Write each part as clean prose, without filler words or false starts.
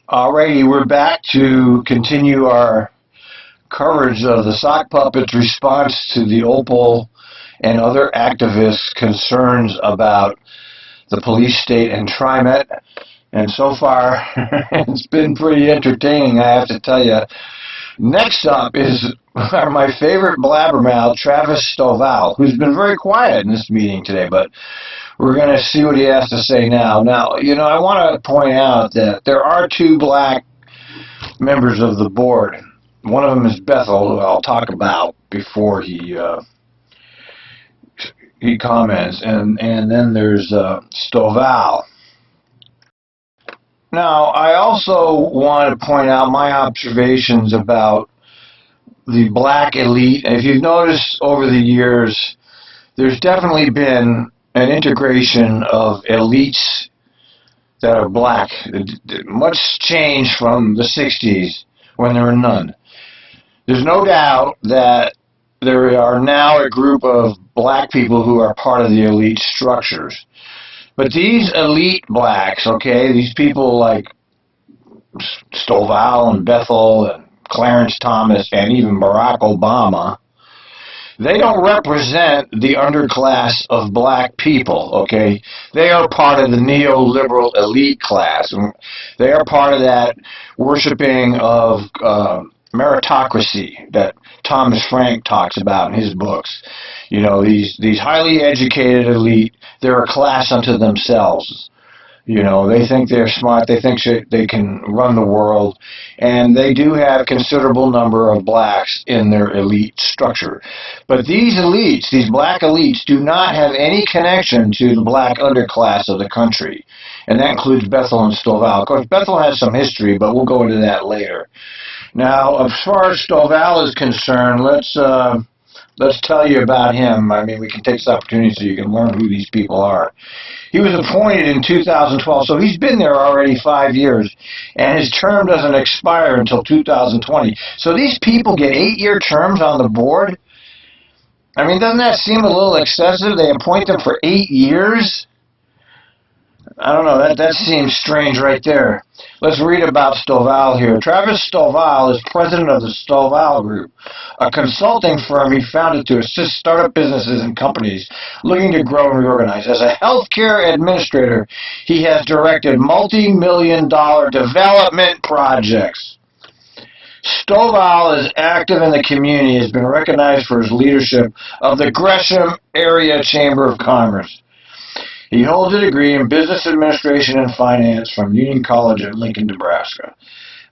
Alrighty, we're back to continue our coverage of the sock puppet's response to the Opal and other activists' concerns about the police state and Trimet. And so far, it's been pretty entertaining, I have to tell you. Next up is my favorite blabbermouth, Travis Stovall, who's been very quiet in this meeting today, but we're going to see what he has to say now. Now, I want to point out that there are two black members of the board. One of them is Bethel, who I'll talk about before he comments, and then there's Stovall. Now, I also want to point out my observations about the black elite. If you've noticed over the years, there's definitely been an integration of elites that are black. Much change from the 60s when there were none. There's no doubt that there are now a group of black people who are part of the elite structures. But these elite blacks, okay, these people like Stovall and Bethel and Clarence Thomas and even Barack Obama, they don't represent the underclass of black people, okay? They are part of the neoliberal elite class. They are part of that worshiping of meritocracy that Thomas Frank talks about in his books. These highly educated elite, they're a class unto themselves. They think they're smart, they think they can run the world, and they do have a considerable number of blacks in their elite structure. But these elites, these black elites, do not have any connection to the black underclass of the country, and that includes Bethel and Stovall. Of course, Bethel has some history, but we'll go into that later. Now, as far as Stovall is concerned, let's tell you about him. I mean, we can take this opportunity so you can learn who these people are. He was appointed in 2012, so he's been there already 5 years, and his term doesn't expire until 2020. So these people get 8-year terms on the board? I mean, doesn't that seem a little excessive? They appoint them for 8 years? I don't know, that seems strange right there. Let's read about Stovall here. Travis Stovall is president of the Stovall Group, a consulting firm he founded to assist startup businesses and companies looking to grow and reorganize. As a healthcare administrator, he has directed multi-million-dollar development projects. Stovall is active in the community and has been recognized for his leadership of the Gresham Area Chamber of Commerce. He holds a degree in business administration and finance from Union College in Lincoln, Nebraska.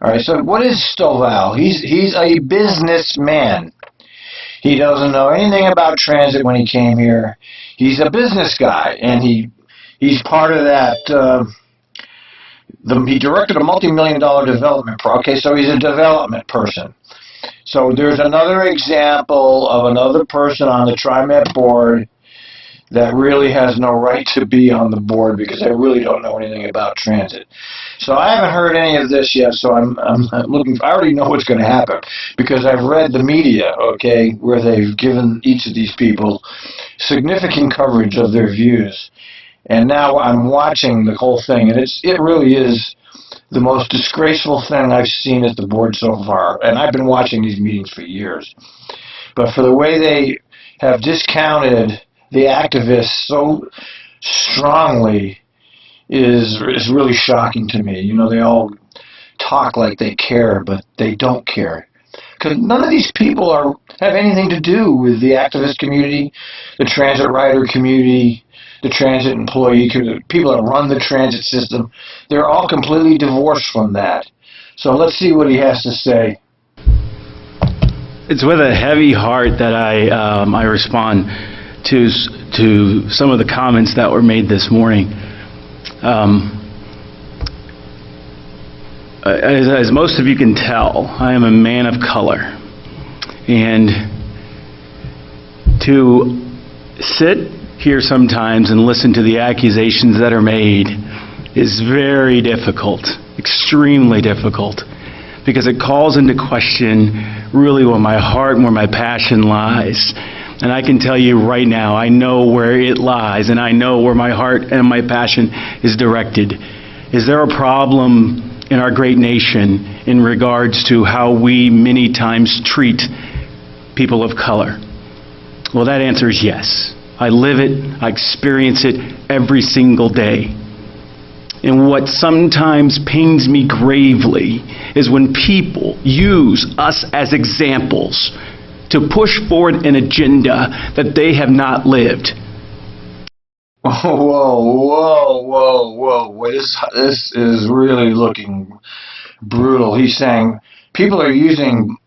All right, so what is Stovall? He's a businessman. He doesn't know anything about transit when he came here. He's a business guy, and he's part of that. He directed a multi-million-dollar development project. Okay, so he's a development person. So there's another example of another person on the Trimet board that really has no right to be on the board because I really don't know anything about transit. So I haven't heard any of this yet, so I'm looking. I already know what's going to happen because I've read the media, okay, where they've given each of these people significant coverage of their views. And now I'm watching the whole thing, and it really is the most disgraceful thing I've seen at the board so far. And I've been watching these meetings for years. But for the way they have discounted the activists so strongly is really shocking to me. They all talk like they care, but they don't care. Because none of these people have anything to do with the activist community, the transit rider community, the transit employee community, people that run the transit system. They're all completely divorced from that. So let's see what he has to say. It's with a heavy heart that I respond to some of the comments that were made this morning. As most of you can tell, I am a man of color, and to sit here sometimes and listen to the accusations that are made is very difficult, extremely difficult, because it calls into question really where my heart and where my passion lies. And I can tell you right now, I know where it lies, and I know where my heart and my passion is directed. Is there a problem in our great nation in regards to how we many times treat people of color? Well, that answer is yes. I live it, I experience it every single day. And what sometimes pains me gravely is when people use us as examples to push forward an agenda that they have not lived. Whoa. This is really looking brutal. He's saying people are using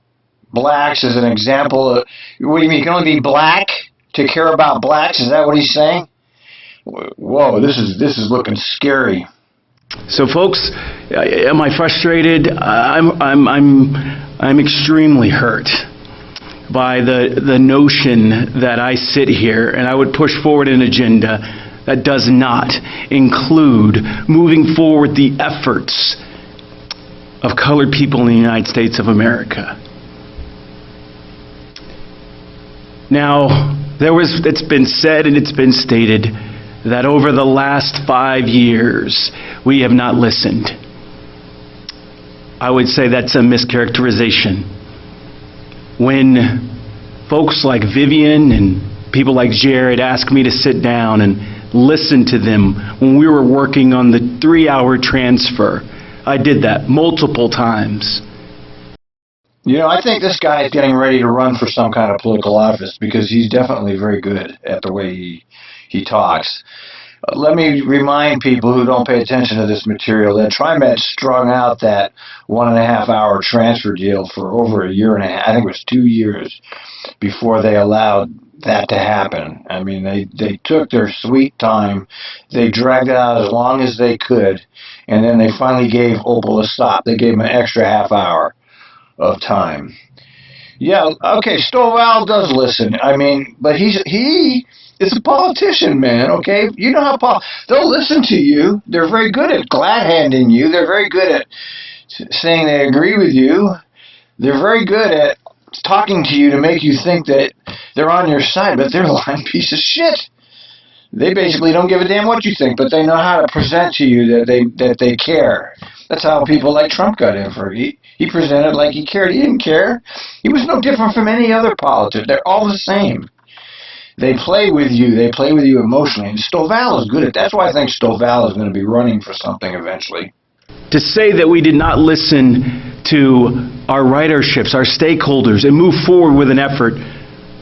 blacks as an example. What do you mean? You can only be black to care about blacks? Is that what he's saying? Whoa, this is looking scary. So, folks, am I frustrated? I'm extremely hurt by the notion that I sit here and I would push forward an agenda that does not include moving forward the efforts of colored people in the United States of America. Now, it's been said and it's been stated that over the last 5 years, we have not listened. I would say that's a mischaracterization. When folks like Vivian and people like Jared asked me to sit down and listen to them when we were working on the 3-hour transfer, I did that multiple times. You know, I think this guy is getting ready to run for some kind of political office because he's definitely very good at the way he talks. Let me remind people who don't pay attention to this material that Trimet strung out that 1.5-hour transfer deal for over a year and a half. I think it was 2 years before they allowed that to happen. I mean, they took their sweet time. They dragged it out as long as they could, and then they finally gave Opal a stop. They gave him an extra half hour of time. Yeah, okay, Stovall does listen. I mean, but he is a politician, man, okay? You know how they'll listen to you. They're very good at glad-handing you. They're very good at saying they agree with you. They're very good at talking to you to make you think that they're on your side, but they're a lying piece of shit. They basically don't give a damn what you think, but they know how to present to you that they care. That's how people like Trump got in for it. He presented like he cared. He didn't care. He was no different from any other politician. They're all the same. They play with you. They play with you emotionally. And Stovall is good at that. That's why I think Stovall is going to be running for something eventually. To say that we did not listen to our riderships, our stakeholders, and move forward with an effort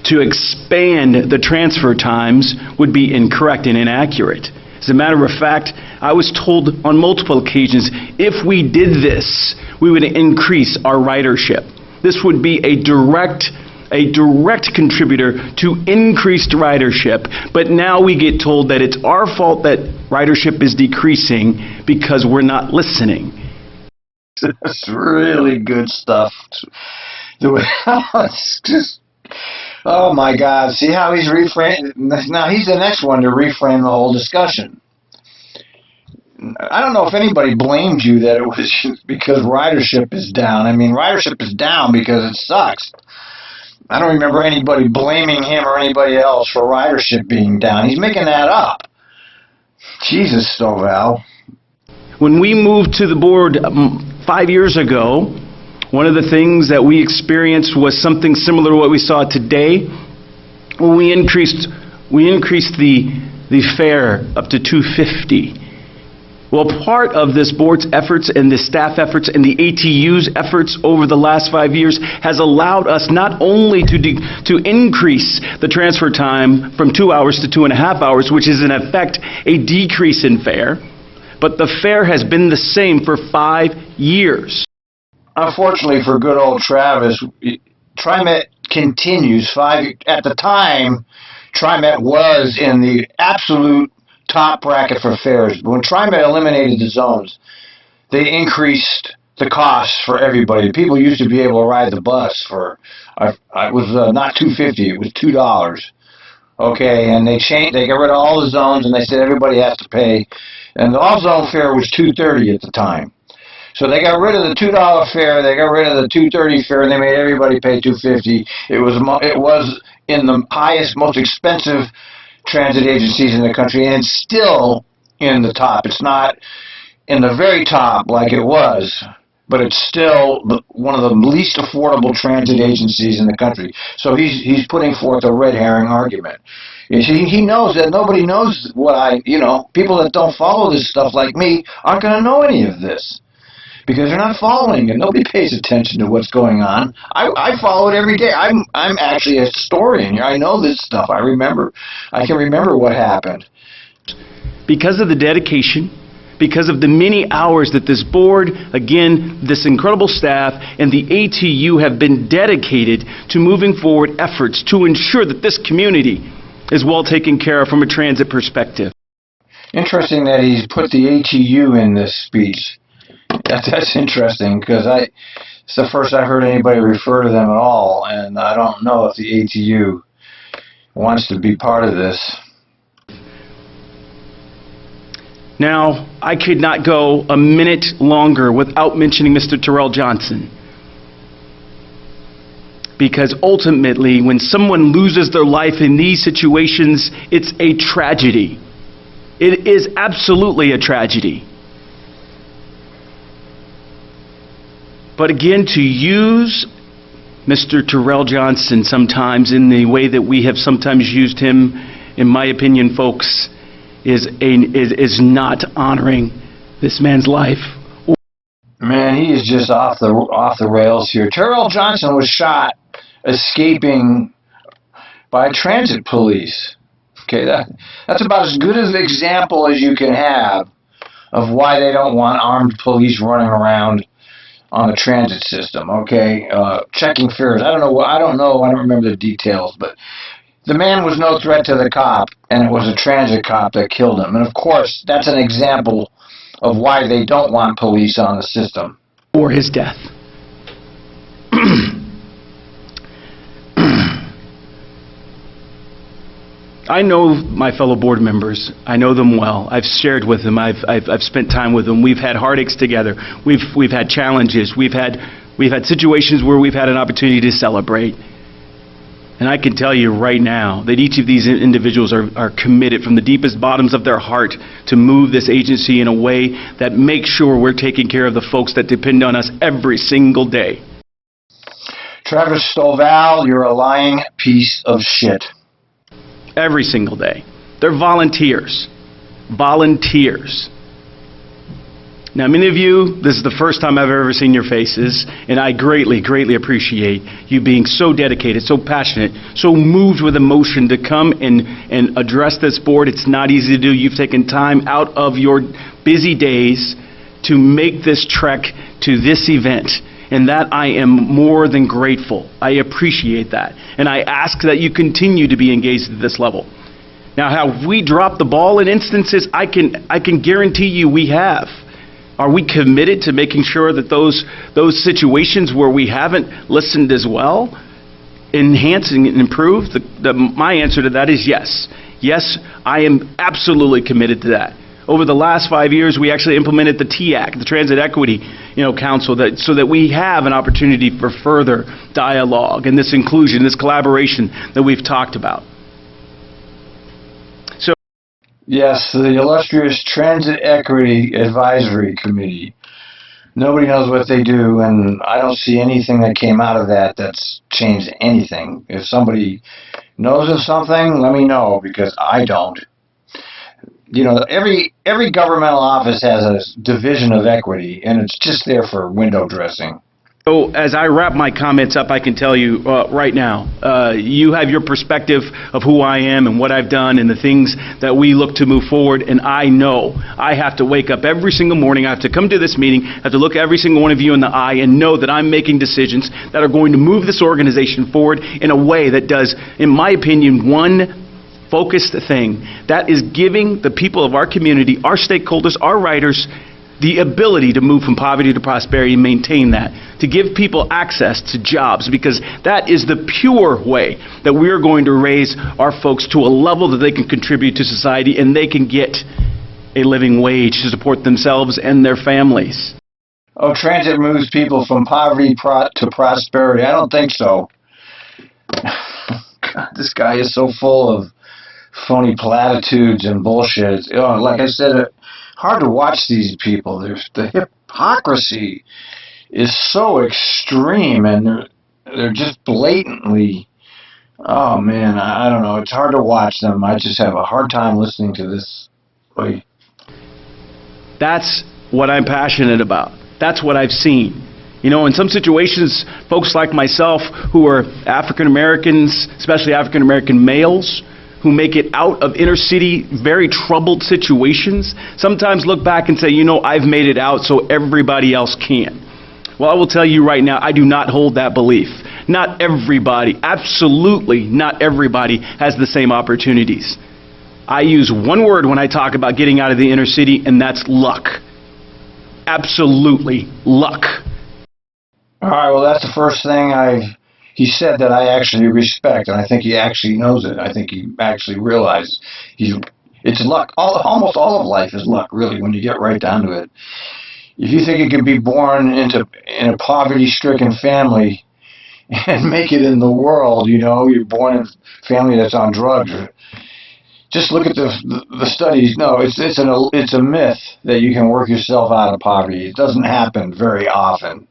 to expand the transfer times would be incorrect and inaccurate. As a matter of fact, I was told on multiple occasions, if we did this, we would increase our ridership. This would be a direct contributor to increased ridership. But now we get told that it's our fault that ridership is decreasing because we're not listening. It's really good stuff. It's just, oh my God! See how he's reframed? Now he's the next one to reframe the whole discussion. I don't know if anybody blamed you that it was because ridership is down. I mean, ridership is down because it sucks. I don't remember anybody blaming him or anybody else for ridership being down. He's making that up. Jesus, Stovall. When we moved to the board 5 years ago, one of the things that we experienced was something similar to what we saw today. When we increased the fare up to $2.50. Well, part of this board's efforts and the staff efforts and the ATU's efforts over the last 5 years has allowed us not only to increase the transfer time from 2 hours to 2.5 hours, which is in effect a decrease in fare, but the fare has been the same for 5 years. Unfortunately for good old Travis, Trimet continues. At the time, Trimet was in the absolute top bracket for fares. But when Trimet eliminated the zones, they increased the costs for everybody. People used to be able to ride the bus for, it was not $2.50, it was $2. Okay, and they got rid of all the zones, and they said everybody has to pay. And the all-zone fare was $2.30 at the time. So they got rid of the $2 fare, they got rid of the $2.30 fare, and they made everybody pay $2.50. It was in the highest, most expensive transit agencies in the country, and it's still in the top. It's not in the very top like it was, but it's still one of the least affordable transit agencies in the country. So he's putting forth a red herring argument. He knows that nobody knows people that don't follow this stuff like me aren't going to know any of this because they're not following it. Nobody pays attention to what's going on. I follow it every day. I'm actually a historian. I know this stuff. I can remember what happened. Because of the dedication, because of the many hours that this board, again, this incredible staff, and the ATU have been dedicated to moving forward efforts to ensure that this community is well taken care of from a transit perspective. Interesting that he's put the ATU in this speech. That's interesting because it's the first I heard anybody refer to them at all, and I don't know if the ATU wants to be part of this. Now, I could not go a minute longer without mentioning Mr. Terrell Johnson. Because ultimately, when someone loses their life in these situations, it's a tragedy. It is absolutely a tragedy. But again, to use Mr. Terrell Johnson sometimes in the way that we have sometimes used him, in my opinion, folks, is not honoring this man's life. Man, he is just off the rails here. Terrell Johnson was shot escaping by transit police. Okay, that's about as good an example as you can have of why they don't want armed police running around on the transit system. Okay, checking fares. I don't remember the details, but the man was no threat to the cop, and it was a transit cop that killed him. And of course, that's an example of why they don't want police on the system. Or his death. I know my fellow board members. I know them well. I've shared with them. I've spent time with them. We've had heartaches together. We've had challenges. We've had situations where we've had an opportunity to celebrate. And I can tell you right now that each of these individuals are committed from the deepest bottoms of their heart to move this agency in a way that makes sure we're taking care of the folks that depend on us every single day. Travis Stovall, you're a lying piece of shit. Every single day. They're volunteers. Volunteers. Now, many of you, this is the first time I've ever seen your faces, and I greatly, greatly appreciate you being so dedicated, so passionate, so moved with emotion to come and address this board. It's not easy to do. You've taken time out of your busy days to make this trek to this event, and that I am more than grateful. I appreciate that, and I ask that you continue to be engaged at this level. Now, have we dropped the ball in instances? I can guarantee you we have. Are we committed to making sure that those situations where we haven't listened as well, enhancing and improve? My answer to that is yes. Yes, I am absolutely committed to that. Over the last 5 years, we actually implemented the TAC, the Transit Equity Council, so that we have an opportunity for further dialogue and this inclusion, this collaboration that we've talked about. Yes, the illustrious Transit Equity Advisory Committee. Nobody knows what they do, and I don't see anything that came out of that that's changed anything. If somebody knows of something, let me know, because I don't. Every governmental office has a division of equity, and it's just there for window dressing. So as I wrap my comments up, I can tell you right now, you have your perspective of who I am and what I've done and the things that we look to move forward, and I know I have to wake up every single morning, I have to come to this meeting, I have to look every single one of you in the eye and know that I'm making decisions that are going to move this organization forward in a way that does, in my opinion, one focused thing. That is giving the people of our community, our stakeholders, our riders, the ability to move from poverty to prosperity and maintain that, to give people access to jobs, because that is the pure way that we are going to raise our folks to a level that they can contribute to society and they can get a living wage to support themselves and their families. Oh, transit moves people from poverty to prosperity. I don't think so. God, this guy is so full of phony platitudes and bullshit. Like I said hard to watch these people. There's the hypocrisy is so extreme, and they're just blatantly. Oh man, I don't know. It's hard to watch them. I just have a hard time listening to this. Boy. That's what I'm passionate about. That's what I've seen. You know, in some situations, folks like myself who are African Americans, especially African American males, who make it out of inner city, very troubled situations, sometimes look back and say, you know, I've made it out so everybody else can. Well, I will tell you right now, I do not hold that belief. Not everybody, absolutely not everybody has the same opportunities. I use one word when I talk about getting out of the inner city, and that's luck. Absolutely luck. All right, well, that's the first thing he said that I actually respect, and I think he actually knows it. I think he actually realizes it's luck. Almost all of life is luck, really, when you get right down to it. If you think you can be born in a poverty-stricken family and make it in the world, you know, you're born in a family that's on drugs. Just look at the studies. No, it's a myth that you can work yourself out of poverty. It doesn't happen very often.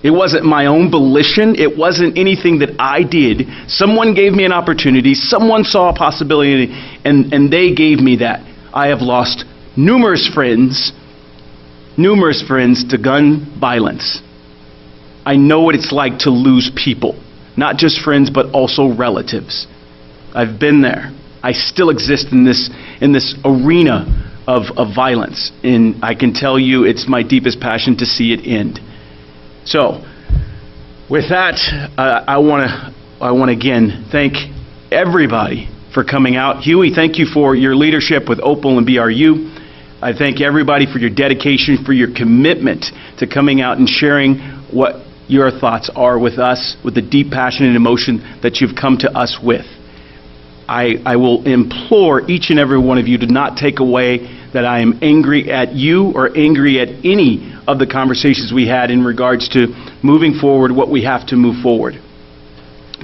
It wasn't my own volition. It wasn't anything that I did. Someone gave me an opportunity. Someone saw a possibility, and they gave me that. I have lost numerous friends to gun violence. I know what it's like to lose people, not just friends, but also relatives. I've been there. I still exist in this arena of violence, and I can tell you it's my deepest passion to see it end. So, with that, I want to again thank everybody for coming out. Huey, thank you for your leadership with Opal and BRU. I thank everybody for your dedication, for your commitment to coming out and sharing what your thoughts are with us, with the deep passion and emotion that you've come to us with. I will implore each and every one of you to not take away that I am angry at you or angry at any of the conversations we had in regards to moving forward, what we have to move forward.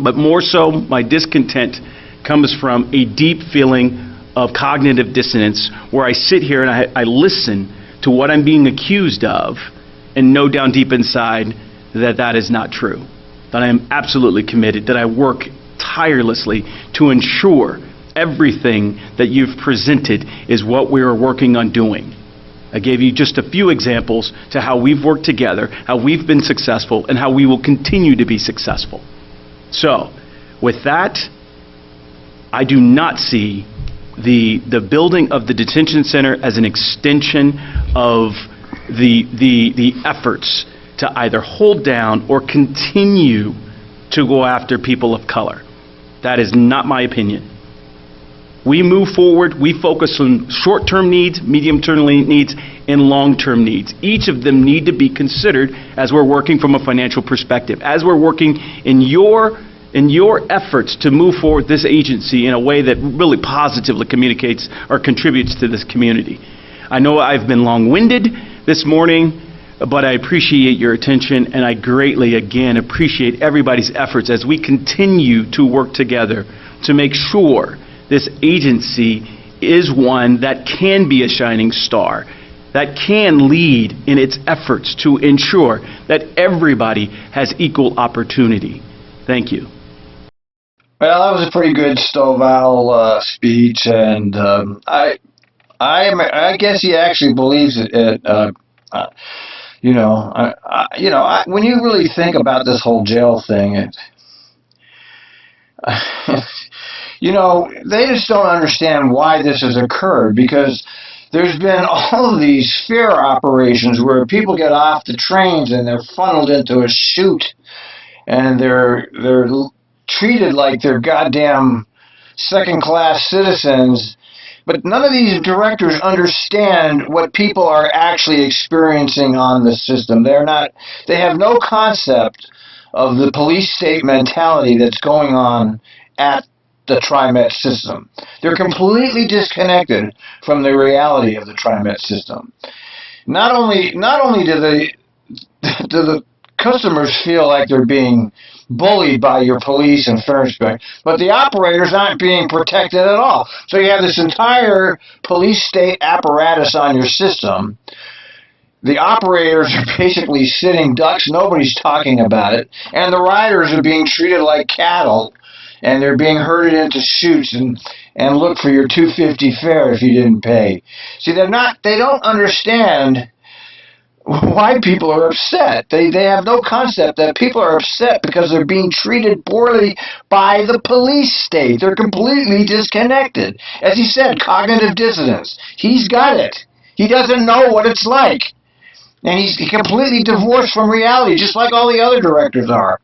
But more so, my discontent comes from a deep feeling of cognitive dissonance, where I sit here and I listen to what I'm being accused of and know down deep inside that that is not true, that I am absolutely committed, that I work tirelessly to ensure everything that you've presented is what we are working on doing. I gave you just a few examples to how we've worked together, how we've been successful, and how we will continue to be successful. So, with that, I do not see the building of the detention center as an extension of the efforts to either hold down or continue to go after people of color. That is not my opinion. We move forward, we focus on short-term needs, medium-term needs, and long-term needs. Each of them need to be considered as we're working from a financial perspective, as we're working in your efforts to move forward this agency in a way that really positively communicates or contributes to this community. I know I've been long-winded this morning, but I appreciate your attention, and I greatly, again, appreciate everybody's efforts as we continue to work together to make sure this agency is one that can be a shining star, that can lead in its efforts to ensure that everybody has equal opportunity. Thank you. Well, that was a pretty good Stovall speech, and I guess he actually believes it. When you really think about this whole jail thing, they just don't understand why this has occurred, because there's been all of these fear operations where people get off the trains and they're funneled into a chute, and they're treated like they're goddamn second-class citizens. But none of these directors understand what people are actually experiencing on the system. They have no concept of the police state mentality that's going on at the Trimet system. They're completely disconnected from the reality of the Trimet system. Not only do the customers feel like they're being bullied by your police and fire inspector, but the operators aren't being protected at all. So you have this entire police state apparatus on your system. The operators are basically sitting ducks. Nobody's talking about it. And the riders are being treated like cattle, and they're being herded into chutes and look for your $2.50 fare if you didn't pay. See, they don't understand why people are upset. They have no concept that people are upset because they're being treated poorly by the police state. They're completely disconnected. As he said, cognitive dissonance. He's got it. He doesn't know what it's like. And he's completely divorced from reality, just like all the other directors are.